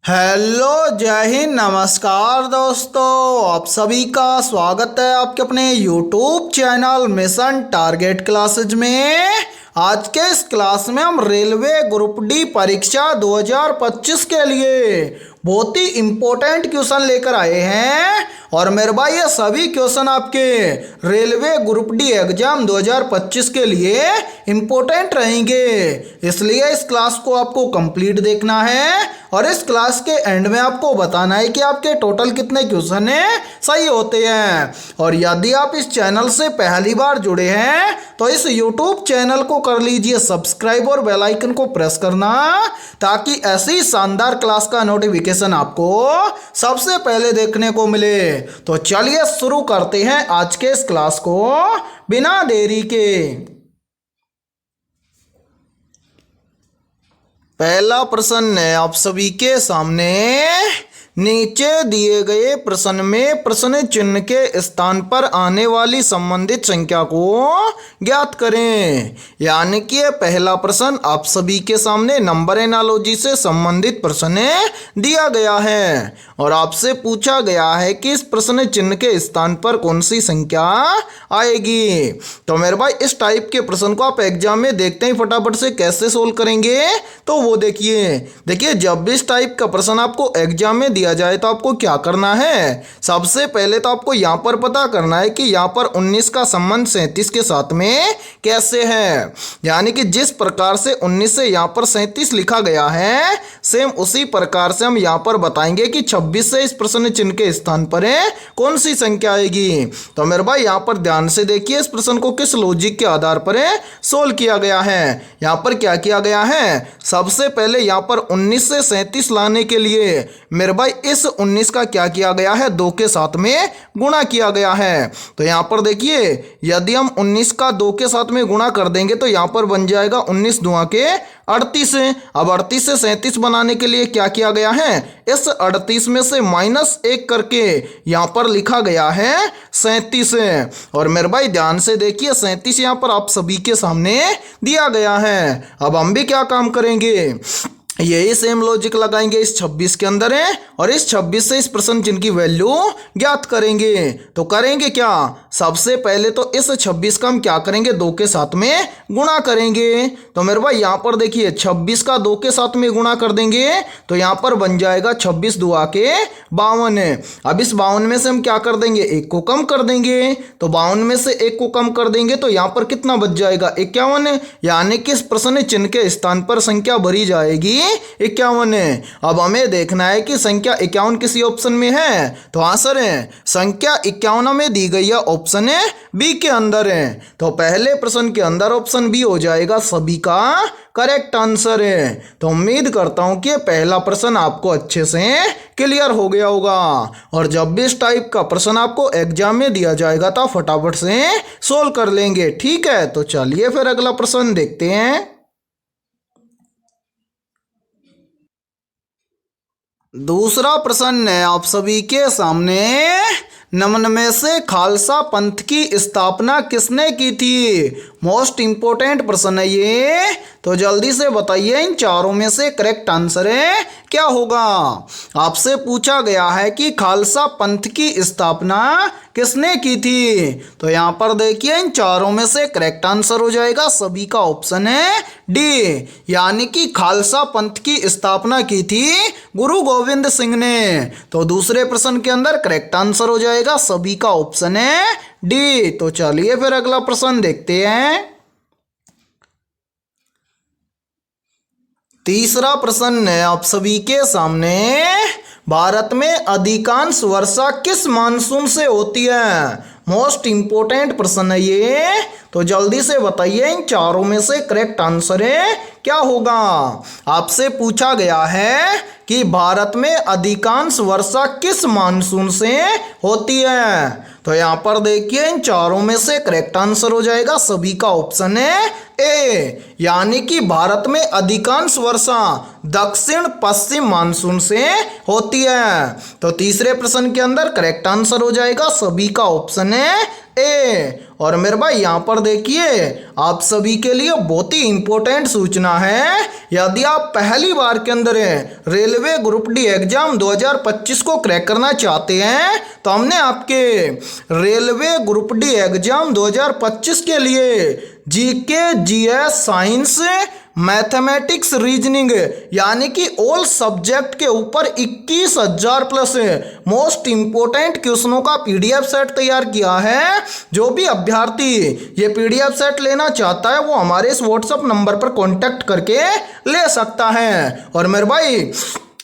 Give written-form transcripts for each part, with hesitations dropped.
Hello, जय हिंद, नमस्कार दोस्तों। आप सभी का स्वागत है आपके अपने YouTube channel mission target classes में। आज के इस क्लास में हम रेलवे ग्रुप डी परीक्षा 2025 के लिए बहुत ही इम्पोर्टेंट क्वेश्चन लेकर आए हैं। और मेरे भाई ये सभी क्वेश्चन आपके रेलवे ग्रुप डी एग्जाम 2025 के लिए इम्पोर्टेंट रहेंगे, इसलिए इस क्लास को आपको कंप्लीट देखना है और इस क्लास के एंड में आपको बताना है कि आपके टोटल कितने क्वेश्चन सही होते हैं। और यदि आप इस चैनल से पहली बार जुड़े हैं तो इस यूट्यूब चैनल को कर लीजिए सब्सक्राइब और बेल आइकन को प्रेस करना, ताकि ऐसी शानदार क्लास का नोटिफिकेशन आपको सबसे पहले देखने को मिले। तो चलिए शुरू करते हैं आज के इस क्लास को बिना देरी के। पहला प्रश्न है आप सभी के सामने। नीचे दिए गए प्रश्न में प्रश्न चिन्ह के स्थान पर आने वाली संबंधित संख्या को ज्ञात करें। यानी कि पहला प्रश्न आप सभी के सामने नंबर एनालॉजी से संबंधित प्रश्न दिया गया है और आपसे पूछा गया है कि इस प्रश्न चिन्ह के स्थान पर कौन सी संख्या आएगी। तो मेरे भाई इस टाइप के प्रश्न को आप एग्जाम में देखते ही फटाफट से कैसे सोल्व करेंगे, तो वो देखिए जब भी इस टाइप का प्रश्न आपको एग्जाम में दिया जाए तो आपको क्या करना है। सबसे पहले तो आपको यहाँ पर पता करना है कि यहाँ पर 19 का संबंध 37 के साथ में कैसे है। यानी कि जिस प्रकार से 19 से यहाँ पर 37 लिखा गया है, सेम उसी प्रकार से हम यहाँ पर बताएंगे कि 26 से इस प्रश्न चिन्ह के स्थान पर कौन सी संख्या आएगी। तो मेरे भाई यहाँ पर ध्यान से देखिए इस प्रश्न को किस लॉजिक के आधार पर सोल्व किया गया है। यहाँ पर क्या किया गया है, सबसे पहले यहाँ पर 19 से 37 लाने के लिए मेरे भाई इस 19 का क्या किया गया है, 2 के साथ में गुणा किया गया है। तो यहाँ पर देखिए यदि हम 19 का 2 के साथ में गुणा कर देंगे तो यहाँ पर बन जाएगा 19 दूना के 38। अब 38 से 37 बनाने के लिए क्या किया गया है, इस 38 में से -1 करके यहाँ पर लिखा गया है 37। और मेरे भाई ध्यान से देखिए 37 यहाँ पर आप सभी के सामने दिया गया है। अब हम भी क्या काम करेंगे, यही सेम लॉजिक लगाएंगे इस 26 के अंदर है और इस 26 से इस प्रश्न चिन्ह की वैल्यू ज्ञात करेंगे। तो करेंगे क्या, सबसे पहले तो इस 26 का हम क्या करेंगे, 2 के साथ में गुणा करेंगे। तो मेरे भाई यहाँ पर देखिए 26 का 2 के साथ में गुणा कर देंगे तो यहाँ पर बन जाएगा 26 दुआ के 52। अब इस 52 में से हम क्या कर देंगे, 1 को कम कर देंगे। तो 52 में से 1 को कम कर देंगे तो यहाँ पर कितना बच जाएगा, 51। यानी कि इस प्रश्न चिन्ह के स्थान पर संख्या भरी जाएगी 51 है। अब हमें देखना है कि संख्या 51 किसी ऑप्शन में है, तो आंसर है संख्या 51 में दी गई है ऑप्शन है बी के अंदर है। तो पहले प्रश्न के अंदर ऑप्शन बी हो जाएगा सभी का करेक्ट आंसर है। तो उम्मीद करता हूं कि पहला प्रश्न आपको अच्छे से क्लियर हो गया होगा और जब भी इस टाइप का प्रश्न आपको एग्जाम में दिया जाएगा तो फटाफट से सोल्व कर लेंगे। ठीक है, तो चलिए फिर अगला प्रश्न देखते हैं। दूसरा प्रश्न है आप सभी के सामने। निम्न में से खालसा पंथ की स्थापना किसने की थी। मोस्ट इंपोर्टेंट प्रश्न है ये, तो जल्दी से बताइए इन चारों में से करेक्ट आंसर है क्या होगा। आपसे पूछा गया है कि खालसा पंथ की स्थापना किसने की थी। तो यहाँ पर देखिए इन चारों में से करेक्ट आंसर हो जाएगा सभी का ऑप्शन है डी, यानी कि खालसा पंथ की स्थापना की थी गुरु गोविंद सिंह ने। तो दूसरे प्रश्न के अंदर करेक्ट आंसर हो जाएगा सभी का ऑप्शन है डी। तो चलिए फिर अगला प्रश्न देखते हैं। तीसरा प्रश्न है आप सभी के सामने। भारत में अधिकांश वर्षा किस मानसून से होती है। मोस्ट इंपोर्टेंट प्रश्न है ये, तो जल्दी से बताइए इन चारों में से करेक्ट आंसर है क्या होगा। आपसे पूछा गया है कि भारत में अधिकांश वर्षा किस मानसून से होती है। तो यहाँ पर देखिए इन चारों में से करेक्ट आंसर हो जाएगा सभी का ऑप्शन है ए, यानी कि भारत में अधिकांश वर्षा दक्षिण पश्चिम मानसून से होती है। तो तीसरे प्रश्न के अंदर करेक्ट आंसर हो जाएगा सभी का ऑप्शन है ए। और मेरे भाई यहाँ पर देखिए आप सभी के लिए बहुत ही इंपॉर्टेंट सूचना है। यदि आप पहली बार के अंदर रेलवे ग्रुप डी एग्जाम 2025 को क्रैक करना चाहते हैं तो हमने आपके रेलवे ग्रुप डी एग्जाम 2025 के लिए GK, GS, science, mathematics, reasoning यानी कि ऑल सब्जेक्ट के ऊपर 21,000 प्लस मोस्ट इंपोर्टेंट क्वेश्चनों का पीडीएफ सेट तैयार किया है। जो भी अभ्यर्थी ये पीडीएफ सेट लेना चाहता है वो हमारे इस व्हाट्सएप नंबर पर कांटेक्ट करके ले सकता है। और मेरे भाई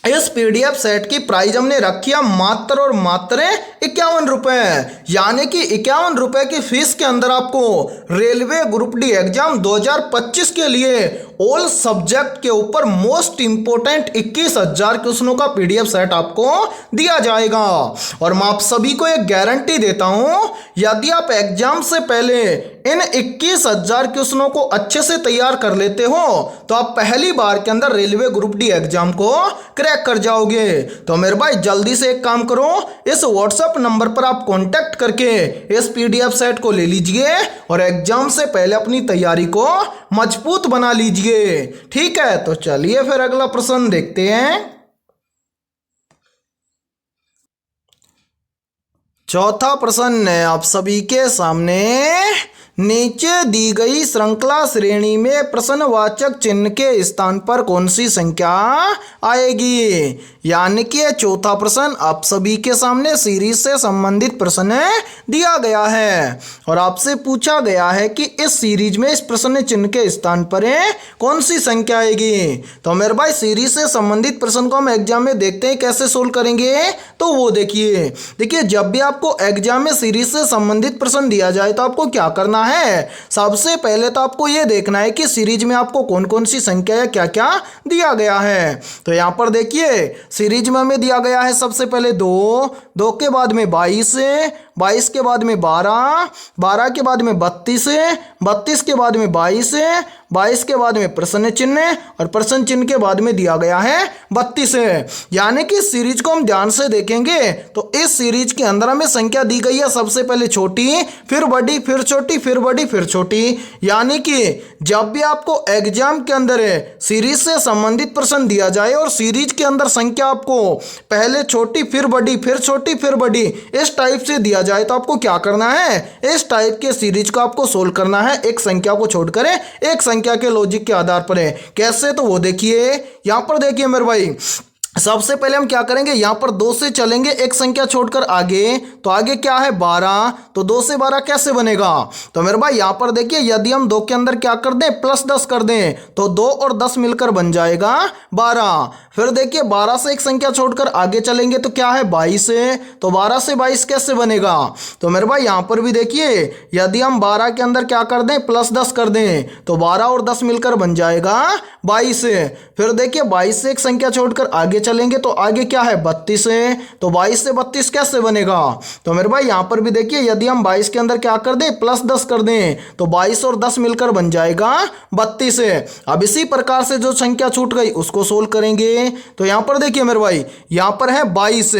इस पीडीएफ सेट की प्राइस हमने रखी है मात्र और मात्र 51 रुपए, यानी कि 51 रुपए की फीस के अंदर आपको रेलवे ग्रुप डी एग्जाम 2025 के लिए ऑल सब्जेक्ट के ऊपर मोस्ट इंपोर्टेंट 21,000 क्वेश्चनों का पीडीएफ सेट आपको दिया जाएगा। और मैं आप सभी को एक गारंटी देता हूं, यदि आप एग्जाम से पहले इन 21,000 क्वेश्चनों को अच्छे से तैयार कर लेते हो तो आप पहली बार के अंदर रेलवे ग्रुप डी एग्जाम को क्रैक कर जाओगे। तो मेरे भाई जल्दी से एक काम करो, इस व्हाट्सएप नंबर पर आप कांटेक्ट करके इस पीडीएफ सेट को ले लीजिए और एग्जाम से पहले अपनी तैयारी को मजबूत बना लीजिए। ठीक है, तो चलिए फिर अगला प्रश्न देखते हैं। चौथा प्रश्न है आप सभी के सामने, नीचे दी गई श्रृंखला श्रेणी में प्रश्नवाचक चिन्ह के स्थान पर कौन सी संख्या आएगी। यानी कि चौथा प्रश्न आप सभी के सामने सीरीज से संबंधित प्रश्न दिया गया है और आपसे पूछा गया है कि इस सीरीज में इस प्रश्न चिन्ह के स्थान पर कौन सी संख्या आएगी। तो मेरे भाई सीरीज से संबंधित प्रश्न को हम एग्जाम में देखते हैं कैसे सोल्व करेंगे। तो वो देखिए जब भी आपको एग्जाम में सीरीज से संबंधित प्रश्न दिया जाए तो आपको क्या करना है, सबसे पहले तो आपको ये देखना है कि सीरीज में आपको कौन कौन सी संख्या या क्या क्या दिया गया है। तो यहाँ पर देखिए सीरीज में हमें दिया गया है सबसे पहले 2 के बाद में 22 के बाद में 12 के बाद में 32 के बाद में 22 के बाद में प्रश्न चिन्ह और प्रश्न चिन्ह के बाद में दिया गया है 32। यानी कि सीरीज को हम ध्यान से देखेंगे तो इस सीरीज के अंदर हमें संख्या दी गई है सबसे पहले छोटी, फिर बड़ी, फिर छोटी, फिर बड़ी, फिर छोटी। यानी कि जब भी आपको एग्जाम के अंदर सीरीज से संबंधित प्रश्न दिया जाए और सीरीज के अंदर संख्या आपको पहले छोटी, फिर बड़ी, फिर छोटी, फिर बड़ी इस टाइप से दिया जाए तो आपको क्या करना है, इस टाइप के सीरीज को आपको सोल्व करना है एक संख्या को छोड़कर एक संख्या के लॉजिक के आधार पर है। कैसे, तो वो देखिए यहां पर देखिए मेरे भाई सबसे पहले हम क्या करेंगे, यहां पर 2 से चलेंगे एक संख्या छोड़कर आगे, तो आगे क्या है 12, तो 2 से 12 कैसे बनेगा। तो मेरे भाई यहां पर देखिए यदि हम 2 के अंदर क्या कर दें प्लस 10 कर दें तो 2 और 10 मिलकर बन जाएगा 12। फिर देखिए 12 से एक संख्या छोड़कर आगे चलेंगे तो क्या है 22, तो 12 से 22 कैसे बनेगा। तो मेरे भाई यहां पर भी देखिए यदि हम 12 के अंदर क्या कर दें प्लस 10 कर दें तो 12 और 10 मिलकर बन जाएगा 22। फिर देखिए 22 से एक संख्या छोड़कर आगे चलेंगे तो आगे क्या है 32, तो 22 से 32 कैसे बनेगा। तो मेरे भाई यहां पर भी देखिए यदि हम 22 के अंदर क्या कर दें प्लस 10 कर दें तो 22 और 10 मिलकर बन जाएगा 32। अब इसी प्रकार से जो संख्या छूट गई उसको सोल्व करेंगे। तो यहां पर देखिए मेरे भाई यहां पर है 22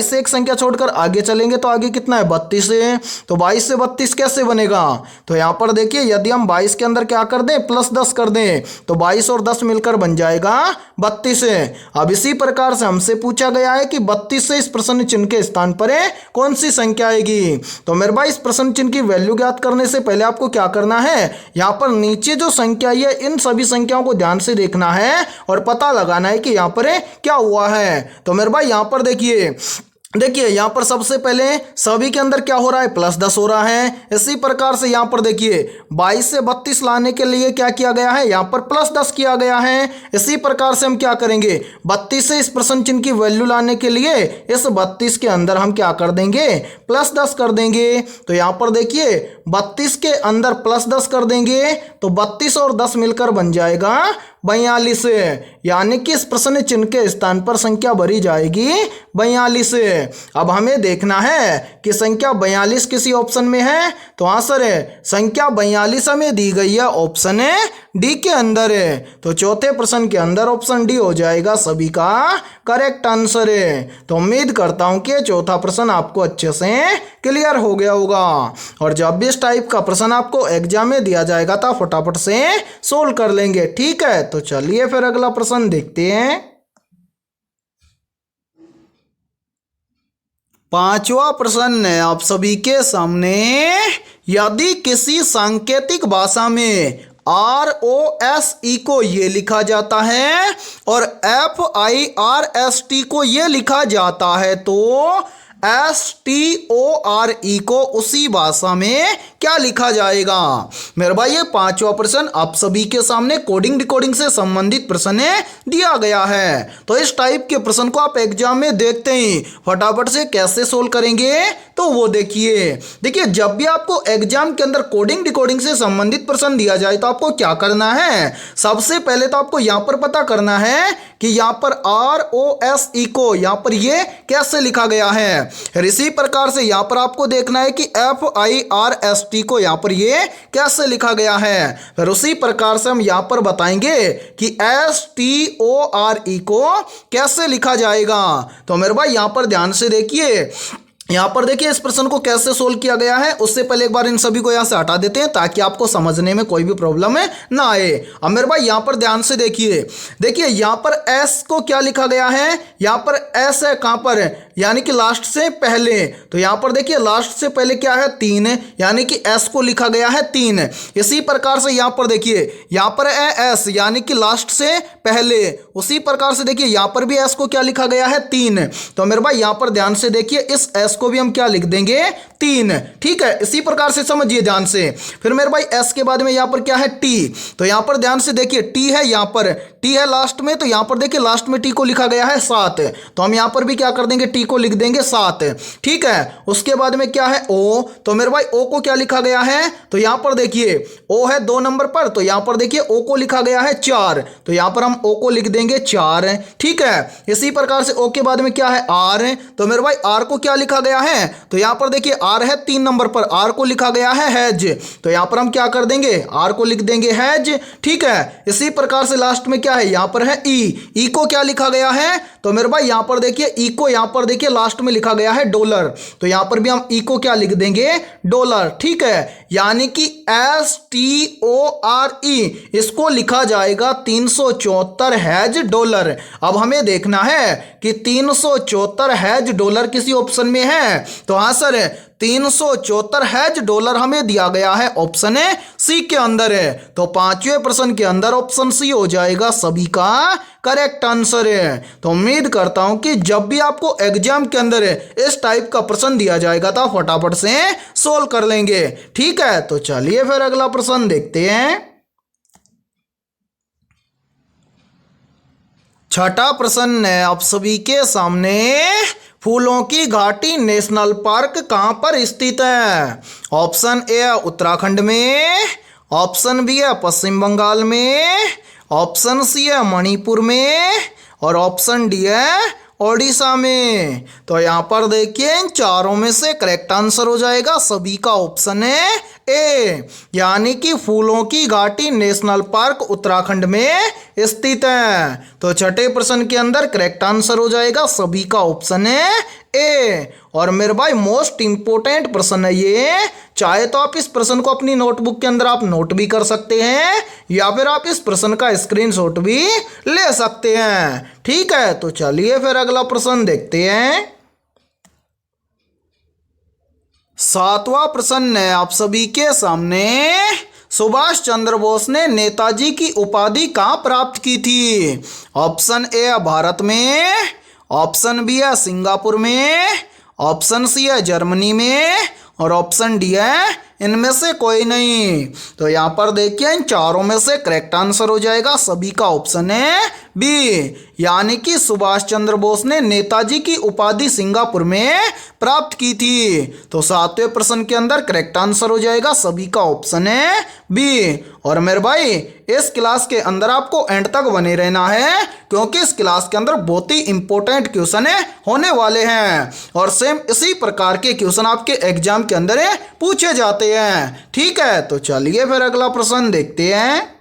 से एक संख्या छोड़कर आगे चलेंगे तो आगे कितना है 32, तो 22 से 32 कैसे बनेगा। तो यहां पर देखिए यदि हम 22 के अंदर क्या कर दें प्लस 10 कर दें तो 22 और 10 मिलकर बन जाएगा 32। अब इसी प्रकार से हमसे पूछा गया है कि 32 से इस प्रश्न चिन्ह के स्थान पर कौन सी संख्या आएगी। तो मेरे भाई इस प्रश्न चिन्ह की वैल्यू ज्ञात करने से पहले आपको क्या करना है, यहां पर नीचे जो संख्या है इन सभी संख्याओं को ध्यान से देखना है और पता लगाना है कि यहां पर क्या हुआ है। तो मेरे भाई यहां पर देखिए यहां पर सबसे पहले सभी के अंदर क्या हो रहा है प्लस 10 हो रहा है। इसी प्रकार से यहां पर देखिए 22 से 32 लाने के लिए क्या किया गया है, यहां पर प्लस 10 किया गया है। इसी प्रकार से हम क्या करेंगे 32 से इस प्रश्न चिन्ह की वैल्यू लाने के लिए इस 32 के अंदर हम क्या कर देंगे प्लस 10 कर देंगे। तो यहां पर देखिए 32 के अंदर प्लस 10 कर देंगे तो 32 और 10 मिलकर बन जाएगा 42, यानी कि इस प्रश्न चिन्ह के स्थान पर संख्या भरी जाएगी 42। अब हमें देखना है कि संख्या 42 किसी ऑप्शन में है, तो आंसर है संख्या 42 हमें दी गई है ऑप्शन डी के अंदर है। तो चौथे प्रश्न के अंदर ऑप्शन डी हो जाएगा सभी का करेक्ट आंसर है। तो उम्मीद करता हूं कि चौथा प्रश्न आपको अच्छे से क्लियर हो गया होगा, और जब भी इस टाइप का प्रश्न आपको एग्जाम में दिया जाएगा तो फटाफट से सोल्व कर लेंगे। ठीक है, तो चलिए फिर अगला प्रश्न देखते हैं। पांचवा प्रश्न है आप सभी के सामने। यदि किसी सांकेतिक भाषा में ROSE को ये लिखा जाता है और FIRST को ये लिखा जाता है, तो STORE को उसी भाषा में क्या लिखा जाएगा? मेरे भाई ये पांचवा प्रश्न आप सभी के सामने कोडिंग डिकोडिंग से संबंधित प्रश्न दिया गया है। तो इस टाइप के प्रश्न को आप एग्जाम में देखते ही फटाफट से कैसे सोल्व करेंगे, तो वो देखिए जब भी आपको एग्जाम के अंदर कोडिंग डिकोडिंग से संबंधित प्रश्न दिया जाए तो आपको क्या करना है? सबसे पहले तो आपको यहां पर पता करना है कि यहां पर ROSE को यहां पर ये कैसे लिखा गया है। इसी प्रकार से यहां पर आपको देखना है कि FIRST को यहां पर ये कैसे लिखा गया है। फिर उसी प्रकार से हम यहां पर बताएंगे कि STORE को कैसे लिखा जाएगा। तो मेरे भाई यहां पर ध्यान से देखिए, यहां पर देखिए इस प्रश्न को कैसे सोल्व किया गया है। उससे पहले एक बार इन सभी को यहां से हटा देते हैं ताकि आपको समझने में कोई भी प्रॉब्लम ना आए। अब मेरे भाई यहां पर ध्यान से देखिए यहां पर S को क्या लिखा गया है? यहां पर S है कहां पर है? यानी कि लास्ट से पहले। तो यहां पर देखिए लास्ट से पहले क्या है? 3, यानी कि S को लिखा गया है 3। इसी प्रकार से यहां पर देखिए यहां पर है S, यानी कि लास्ट से पहले। उसी प्रकार से देखिए यहां पर भी S को क्या लिखा गया है? 3। तो मेरे भाई यहां पर ध्यान से देखिए इस S को भी हम क्या लिख देंगे? 3। ठीक है, इसी प्रकार से समझिए ध्यान से। फिर मेरे भाई S के बाद में यहां पर क्या है? T। तो यहां पर ध्यान से देखिए T है, यहां पर T है लास्ट में, तो यहां पर देखिए लास्ट में T को लिखा गया है 7। तो हम यहां पर भी क्या कर देंगे? T को लिख देंगे 7। ठीक है, उसके बाद में क्या है? O। तो मेरे भाई O को क्या लिखा गया है? तो यहां पर देखिए O है 2 नंबर पर, तो यहां पर देखिए O को लिखा गया है 4। तो यहां पर हम O को लिख देंगे 4। ठीक है, इसी प्रकार से O के बाद में क्या है? R। तो मेरे भाई R को क्या लिखा गया है? तो यहां पर देखिए R है 3 नंबर पर, R को लिखा गया है हैज। तो यहां पर हम क्या कर देंगे? R को लिख देंगे हैज। ठीक है, इसी प्रकार से लास्ट में क्या है? यहां पर है E को क्या लिखा गया है? तो मेरे भाई यहां पर देखिए E को यहां पर देखिए लास्ट में लिखा गया है $। तो यहां पर भी हम E को क्या लिख देंगे? $। ठीक है, यानी कि STORE इसको लिखा जाएगा 374 हैज $। अब हमें देखना है कि 374 हैज $, किसी ऑप्शन में है। तो हाँ सर 374 हैज $, हमें दिया गया है ऑप्शन सी के अंदर है। तो पांचवें प्रश्न के अंदर ऑप्शन सी हो जाएगा सभी का करेक्ट आंसर है। तो उम्मीद करता हूं कि जब भी आपको एग्जाम के अंदर इस टाइप का प्रश्न दिया जाएगा तो फटाफट से सोल्व कर लेंगे। ठीक है, तो चलिए फिर अगला प्रश्न देखते हैं। छठा प्रश्न है आप सभी के सामने। फूलों की घाटी नेशनल पार्क कहां पर स्थित है? ऑप्शन ए है उत्तराखंड में, ऑप्शन बी है पश्चिम बंगाल में, ऑप्शन सी है मणिपुर में, और ऑप्शन डी है ओडिशा में। तो यहां पर देखिए इन चारों में से करेक्ट आंसर हो जाएगा सभी का ऑप्शन है ए, यानी कि फूलों की घाटी नेशनल पार्क उत्तराखंड में स्थित है। तो छठे प्रश्न के अंदर करेक्ट आंसर हो जाएगा सभी का ऑप्शन है ए। और मेरे भाई मोस्ट इंपोर्टेंट प्रश्न है ये, चाहे तो आप इस प्रश्न को अपनी नोटबुक के अंदर आप नोट भी कर सकते हैं या फिर आप इस प्रश्न का स्क्रीनशॉट भी ले सकते हैं। ठीक है, तो चलिए फिर अगला प्रश्न देखते हैं। सातवां प्रश्न है आप सभी के सामने। सुभाष चंद्र बोस ने नेताजी की उपाधि कहां प्राप्त की थी? ऑप्शन ए है भारत में, ऑप्शन बी है सिंगापुर में, ऑप्शन सी है जर्मनी में, और ऑप्शन डी है इनमें से कोई नहीं। तो यहाँ पर देखिए इन चारों में से करेक्ट आंसर हो जाएगा सभी का ऑप्शन है बी, यानी कि सुभाष चंद्र बोस ने नेताजी की उपाधि सिंगापुर में प्राप्त की थी। तो सातवें प्रश्न के अंदर करेक्ट आंसर हो जाएगा सभी का ऑप्शन है बी। और मेरे भाई इस क्लास के अंदर आपको एंड तक बने रहना है, क्योंकि इस क्लास के अंदर बहुत ही इंपॉर्टेंट क्वेश्चन होने वाले हैं और सेम इसी प्रकार के क्वेश्चन आपके एग्जाम के अंदर पूछे जाते हैं। ठीक है, तो चलिए फिर अगला प्रश्न देखते हैं।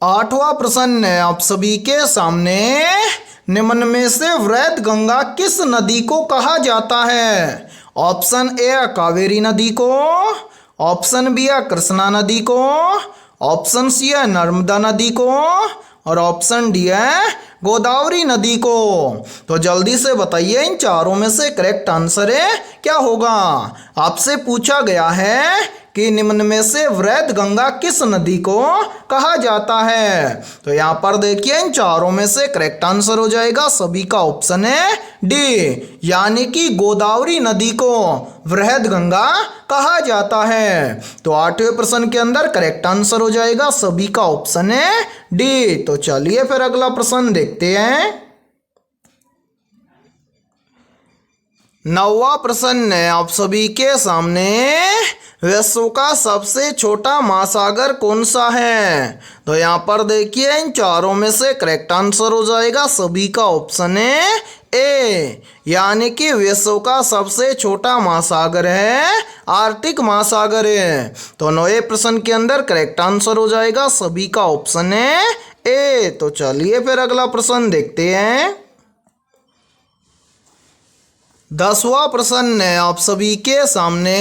आठवां प्रश्न है आप सभी के सामने, निम्न में से वृहद गंगा किस नदी को कहा जाता है? ऑप्शन ए कावेरी नदी को, ऑप्शन बी है कृष्णा नदी को, ऑप्शन सी है नर्मदा नदी को और ऑप्शन डी है गोदावरी नदी को। तो जल्दी से बताइए इन चारों में से करेक्ट आंसर क्या होगा। आपसे पूछा गया है कि निम्न में से वृहद गंगा किस नदी को कहा जाता है। तो यहाँ पर देखिए इन चारों में से करेक्ट आंसर हो जाएगा सभी का ऑप्शन है डी, यानी कि गोदावरी नदी को वृहद गंगा कहा जाता है। तो आठवें प्रश्न के अंदर करेक्ट आंसर हो जाएगा सभी का ऑप्शन है डी। तो चलिए फिर अगला प्रश्न देखते हैं। नौवां प्रश्न है आप सभी के सामने, विश्व का सबसे छोटा महासागर कौन सा है? तो यहाँ पर देखिए इन चारों में से करेक्ट आंसर हो जाएगा सभी का ऑप्शन है ए, यानी कि विश्व का सबसे छोटा महासागर है आर्कटिक महासागर है। तो नौवें प्रश्न के अंदर करेक्ट आंसर हो जाएगा सभी का ऑप्शन है ए। तो चलिए फिर अगला प्रश्न देखते हैं। 10वां प्रश्न है आप सभी के सामने,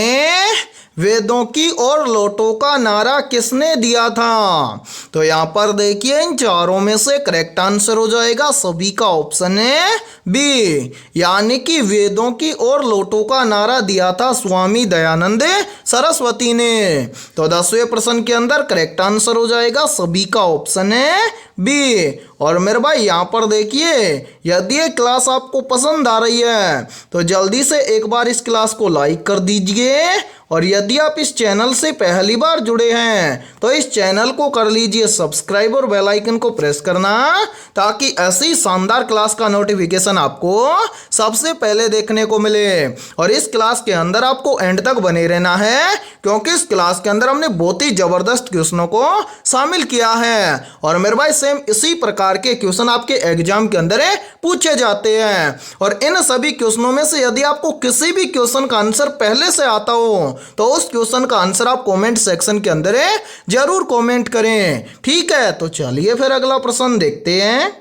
वेदों की ओर लौटो का नारा किसने दिया था? तो यहाँ पर देखिए इन चारों में से करेक्ट आंसर हो जाएगा सभी का ऑप्शन है बी, यानी कि वेदों की ओर लौटो का नारा दिया था स्वामी दयानंद सरस्वती ने। तो 10वें प्रश्न के अंदर करेक्ट आंसर हो जाएगा सभी का ऑप्शन है बी। और मेरे भाई यहाँ पर देखिए, यदि ये क्लास आपको पसंद आ रही है तो जल्दी से एक बार इस क्लास को लाइक कर दीजिए, और यदि आप इस चैनल से पहली बार जुड़े हैं तो इस चैनल को कर लीजिए सब्सक्राइब और बेल आइकन को प्रेस करना, ताकि ऐसी शानदार क्लास का नोटिफिकेशन आपको सबसे पहले देखने को मिले। और इस क्लास के अंदर आपको एंड तक बने रहना है, क्योंकि इस क्लास के अंदर हमने बहुत ही जबरदस्त क्वेश्चनों को शामिल किया है। और मेरे भाई सेम इसी प्रकार के क्वेश्चन आपके एग्जाम के अंदर पूछे जाते हैं, और इन सभी क्वेश्चनों में से यदि आपको किसी भी क्वेश्चन का आंसर पहले से आता हो तो उस क्वेश्चन का आंसर आप कमेंट सेक्शन के अंदर जरूर कमेंट करें। ठीक है, तो चलिए फिर अगला प्रश्न देखते हैं।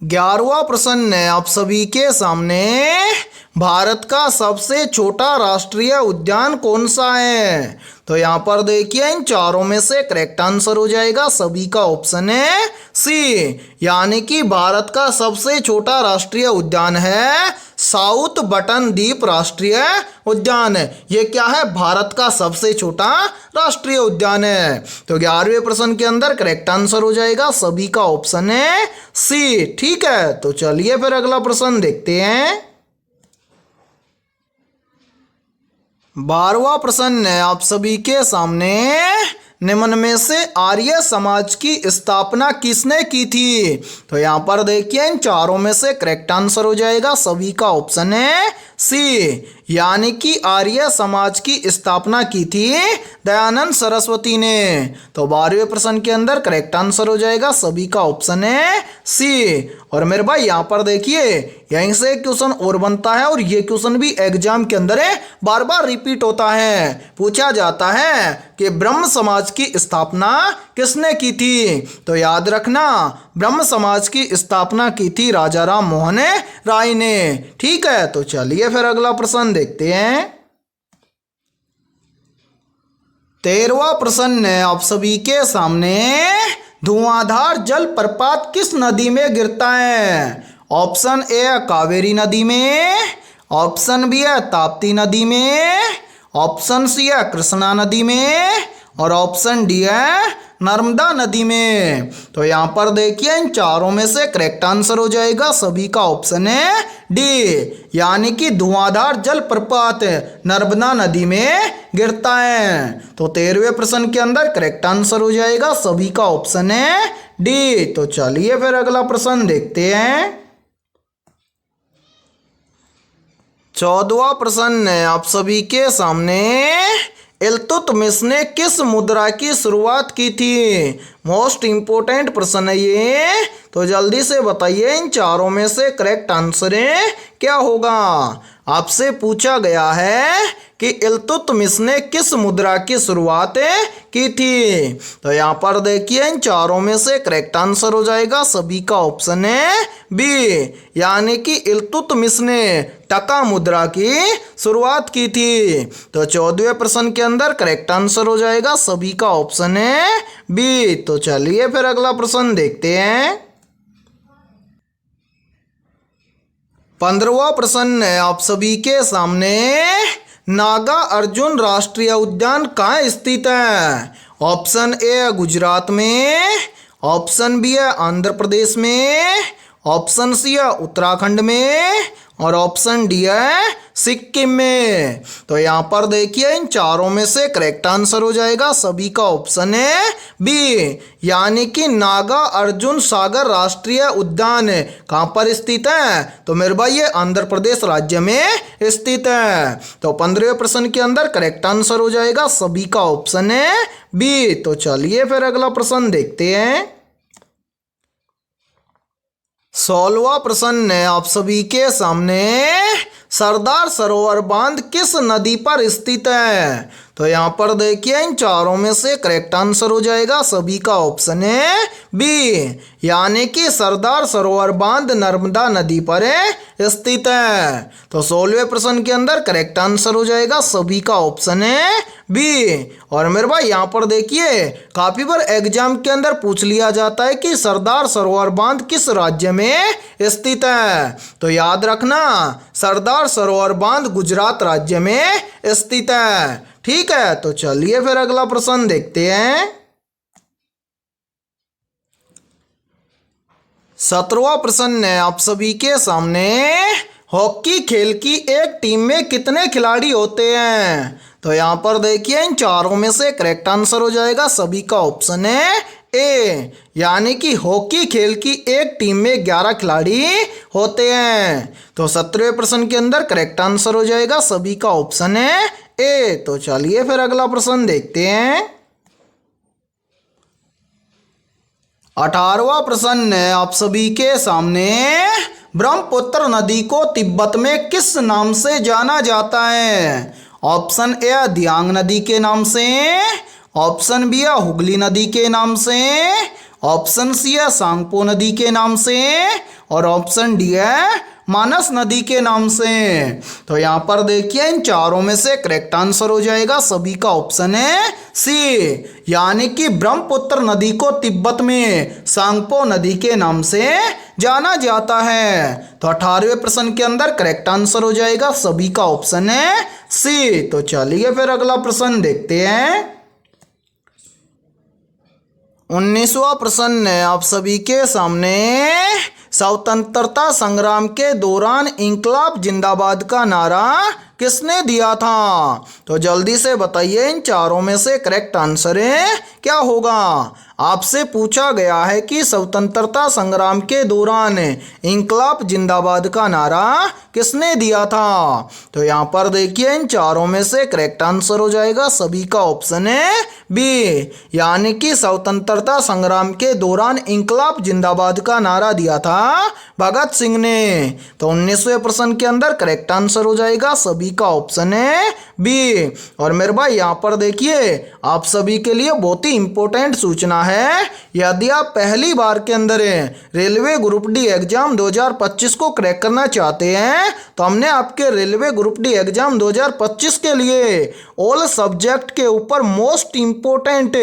11वां प्रश्न है आप सभी के सामने, भारत का सबसे छोटा राष्ट्रीय उद्यान कौन सा है? तो यहाँ पर देखिए इन चारों में से करेक्ट आंसर हो जाएगा सभी का ऑप्शन है सी, यानी कि भारत का सबसे छोटा राष्ट्रीय उद्यान है साउथ बटन द्वीप राष्ट्रीय उद्यान। ये क्या है? भारत का सबसे छोटा राष्ट्रीय उद्यान है। तो 11वें प्रश्न के अंदर करेक्ट आंसर हो जाएगा सभी का ऑप्शन है सी। ठीक है, तो चलिए फिर अगला प्रश्न देखते हैं। 12वां प्रश्न है आप सभी के सामने, निम्न में से आर्य समाज की स्थापना किसने की थी? तो यहाँ पर देखिए इन चारों में से करेक्ट आंसर हो जाएगा सभी का ऑप्शन है सी, यानी कि आर्य समाज की स्थापना की थी दयानंद सरस्वती ने। तो 12वें प्रश्न के अंदर करेक्ट आंसर हो जाएगा सभी का ऑप्शन है सी। और मेरे भाई यहाँ पर देखिए यहीं से एक क्वेश्चन और बनता है, और ये क्वेश्चन भी एग्जाम के अंदर बार बार रिपीट होता है। पूछा जाता है कि ब्रह्म समाज की स्थापना किसने की थी? तो याद रखना, ब्रह्म समाज की स्थापना की थी राजा राम मोहन राय ने। ठीक है, तो चलिए फिर अगला प्रश्न देखते हैं। 13वां प्रश्न है आप सभी के सामने, धुआंधार जलप्रपात किस नदी में गिरता है? ऑप्शन ए है कावेरी नदी में, ऑप्शन बी है ताप्ती नदी में, ऑप्शन सी है कृष्णा नदी में और ऑप्शन डी है नर्मदा नदी में। तो यहाँ पर देखिए इन चारों में से करेक्ट आंसर हो जाएगा सभी का ऑप्शन है डी, यानी कि धुआंधार जलप्रपात नर्मदा नदी में गिरता है। तो 13वें प्रश्न के अंदर करेक्ट आंसर हो जाएगा सभी का ऑप्शन है डी। तो चलिए फिर अगला प्रश्न देखते हैं। 14वां प्रश्न है आप सभी के सामने। इल्तुतमिश ने किस मुद्रा की शुरुआत की थी? मोस्ट इंपोर्टेंट प्रश्न है ये, तो जल्दी से बताइए इन चारों में से करेक्ट आंसर क्या होगा। आपसे पूछा गया है कि इल्तुतमिश ने किस मुद्रा की शुरुआत की थी। तो यहाँ पर देखिए इन चारों में से करेक्ट आंसर हो जाएगा सभी का ऑप्शन है बी, यानी कि इल्तुतमिश ने टका मुद्रा की शुरुआत की थी। तो 14वें प्रश्न के अंदर करेक्ट आंसर हो जाएगा सभी का ऑप्शन है बी। तो चलिए फिर अगला प्रश्न देखते हैं। 15वां प्रश्न है आप सभी के सामने। नागा अर्जुन राष्ट्रीय उद्यान कहाँ स्थित है? ऑप्शन ए है गुजरात में, ऑप्शन बी है आंध्र प्रदेश में, ऑप्शन सी है उत्तराखंड में और ऑप्शन डी है सिक्किम में। तो यहाँ पर देखिए इन चारों में से करेक्ट आंसर हो जाएगा सभी का ऑप्शन है बी, यानी कि नागा अर्जुन सागर राष्ट्रीय उद्यान कहाँ पर स्थित है? तो मेरे भाई ये आंध्र प्रदेश राज्य में स्थित है। तो 15वें प्रश्न के अंदर करेक्ट आंसर हो जाएगा सभी का ऑप्शन है बी। तो चलिए फिर अगला प्रश्न देखते हैं। 16वां प्रश्न है आप सभी के सामने। सरदार सरोवर बांध किस नदी पर स्थित है? तो यहाँ पर देखिए इन चारों में से करेक्ट आंसर हो जाएगा सभी का ऑप्शन है बी, यानी कि सरदार सरोवर बांध नर्मदा नदी पर स्थित है। तो 16वें प्रश्न के अंदर करेक्ट आंसर हो जाएगा सभी का ऑप्शन है बी। और मेरे भाई यहाँ पर देखिए काफी बार एग्जाम के अंदर पूछ लिया जाता है कि सरदार सरोवर बांध किस राज्य में स्थित है। तो याद रखना सरदार सरोवर बांध गुजरात राज्य में स्थित है। ठीक है, तो चलिए फिर अगला प्रश्न देखते हैं। 17वां प्रश्न है आप सभी के सामने। हॉकी खेल की एक टीम में कितने खिलाड़ी होते हैं? तो यहाँ पर देखिए इन चारों में से करेक्ट आंसर हो जाएगा सभी का ऑप्शन है ए, यानी कि हॉकी खेल की एक टीम में 11 खिलाड़ी होते हैं। तो 17वें प्रश्न के अंदर करेक्ट आंसर हो जाएगा सभी का ऑप्शन है ए। तो चलिए फिर अगला प्रश्न देखते हैं। 18वां प्रश्न है आप सभी के सामने। ब्रह्मपुत्र नदी को तिब्बत में किस नाम से जाना जाता है? ऑप्शन ए दियांग नदी के नाम से, ऑप्शन बी है हुगली नदी के नाम से, ऑप्शन सी है सांगपो नदी के नाम से और ऑप्शन डी है मानस नदी के नाम से। तो यहाँ पर देखिए इन चारों में से करेक्ट आंसर हो जाएगा सभी का ऑप्शन है सी, यानी कि ब्रह्मपुत्र नदी को तिब्बत में सांगपो नदी के नाम से जाना जाता है। तो 18वें प्रश्न के अंदर करेक्ट आंसर हो जाएगा सभी का ऑप्शन है सी। तो चलिए फिर अगला प्रश्न देखते हैं। 19वां प्रश्न है आप सभी के सामने। स्वतंत्रता संग्राम के दौरान इंकलाब जिंदाबाद का नारा किसने दिया था? तो जल्दी से बताइए इन चारों में से करेक्ट आंसर क्या होगा। आपसे पूछा गया है कि स्वतंत्रता संग्राम के दौरान इंकलाब जिंदाबाद का नारा किसने दिया था। तो यहाँ पर देखिए इन चारों में से करेक्ट आंसर हो जाएगा सभी का ऑप्शन है बी, यानी कि स्वतंत्रता संग्राम के दौरान इंकलाब जिंदाबाद का नारा दिया था भगत सिंह ने। तो 19वें प्रश्न के अंदर करेक्ट आंसर हो जाएगा सभी का ऑप्शन है बी। और मेरे भाई यहाँ पर देखिए आप सभी के लिए बहुत ही इंपॉर्टेंट सूचना है। यदि आप पहली बार के अंदर रेलवे ग्रुप डी एग्जाम 2025 को क्रैक करना चाहते हैं तो हमने आपके रेलवे ग्रुप डी एग्जाम 2025 के लिए ऑल सब्जेक्ट के ऊपर मोस्ट इंपोर्टेंट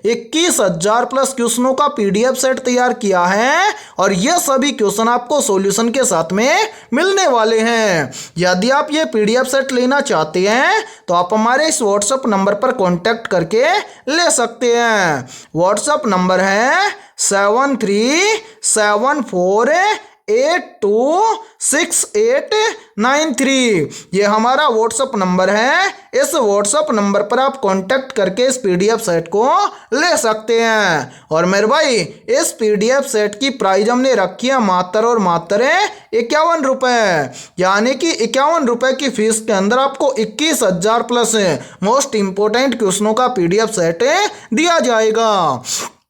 21,000 प्लस क्वेश्चनों का पीडीएफ सेट तैयार किया है और ये सभी क्वेश्चन आपको सॉल्यूशन के साथ में मिलने वाले हैं। यदि आप ये पीडीएफ सेट लेना चाहते हैं तो आप हमारे इस व्हाट्सएप नंबर पर कांटेक्ट करके ले सकते हैं। व्हाट्सएप नंबर है 7374826893। ये हमारा व्हाट्सएप नंबर है। इस व्हाट्सएप नंबर पर आप कांटेक्ट करके इस पीडीएफ सेट को ले सकते हैं। और मेरे भाई इस पीडीएफ सेट की प्राइस हमने रखी है मात्र और मात्र 51 रुपये, यानी कि 51 रुपये की फीस के अंदर आपको 21,000 प्लस मोस्ट इंपोर्टेंट क्वेश्चनों का पीडीएफ सेट दिया जाएगा।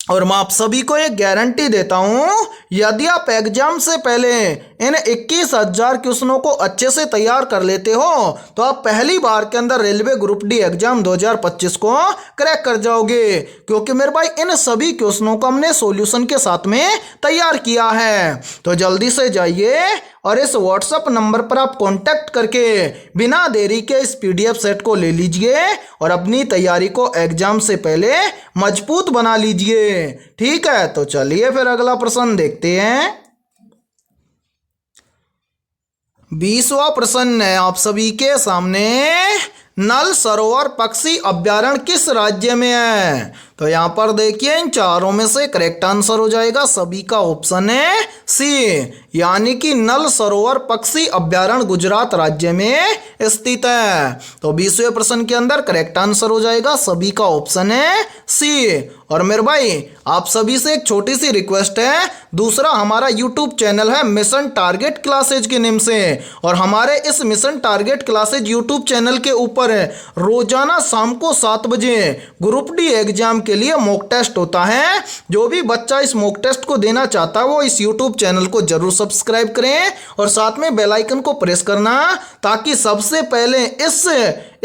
और मैं आप सभी को एक गारंटी देता हूं, यदि आप एग्जाम से पहले इन 21,000 क्वेश्चनों को अच्छे से तैयार कर लेते हो तो आप पहली बार के अंदर रेलवे ग्रुप डी एग्जाम 2025 को क्रैक कर जाओगे, क्योंकि मेरे भाई इन सभी क्वेश्चनों को हमने सॉल्यूशन के साथ में तैयार किया है। तो जल्दी से जाइए और इस व्हाट्सएप नंबर पर आप कांटेक्ट करके बिना देरी के इस पीडीएफ सेट को ले लीजिए और अपनी तैयारी को एग्जाम से पहले मजबूत बना लीजिए। ठीक है, तो चलिए फिर अगला प्रश्न देखते हैं। 20वां प्रश्न है आप सभी के सामने, नल सरोवर पक्षी अभ्यारण्य किस राज्य में है? तो यहाँ पर देखिए इन चारों में से करेक्ट आंसर हो जाएगा सभी का ऑप्शन है सी, यानी कि नल सरोवर पक्षी अभ्यारण्य गुजरात राज्य में स्थित है। तो 20वें प्रश्न के अंदर करेक्ट आंसर हो जाएगा सभी का ऑप्शन है सी। और मेरे भाई आप सभी से एक छोटी सी रिक्वेस्ट है, दूसरा हमारा यूट्यूब चैनल है मिशन टारगेट क्लासेज के नाम से, और हमारे इस mission target classes YouTube channel के ऊपर रोजाना शाम को 7 बजे ग्रुप डी एग्जाम के लिए मॉक टेस्ट होता है। जो भी बच्चा इस मॉक टेस्ट को देना चाहता है वो इस यूट्यूब चैनल को जरूर सब्सक्राइब करें और साथ में बेल आइकन को प्रेस करना, ताकि सबसे पहले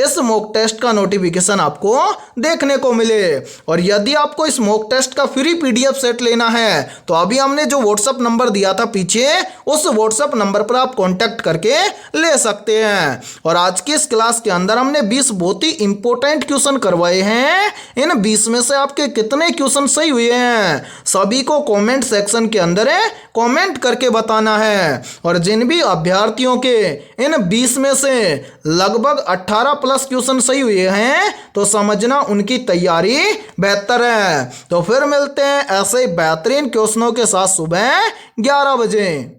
इस मॉक टेस्ट का नोटिफिकेशन आपको देखने को मिले। और यदि आपको इस मॉक टेस्ट का फ्री पीडीएफ सेट लेना है तो अभी हमने जो व्हाट्सएप नंबर दिया था पीछे, उस व्हाट्सएप नंबर पर आप कांटेक्ट करके ले सकते हैं। और आज की इस क्लास के अंदर हमने 20 बहुत ही इंपॉर्टेंट क्वेश्चन करवाए हैं। इन 20 में से आपके कितने क्वेश्चन सही हुए हैं सभी को कमेंट सेक्शन के अंदर कमेंट करके बताना है। और जिन भी अभ्यर्थियों के इन 20 में से लगभग 18 प्लस क्वेश्चन सही हुए हैं तो समझना उनकी तैयारी बेहतर है। तो फिर मिलते हैं ऐसे बेहतरीन क्वेश्चनों के साथ सुबह 11 बजे।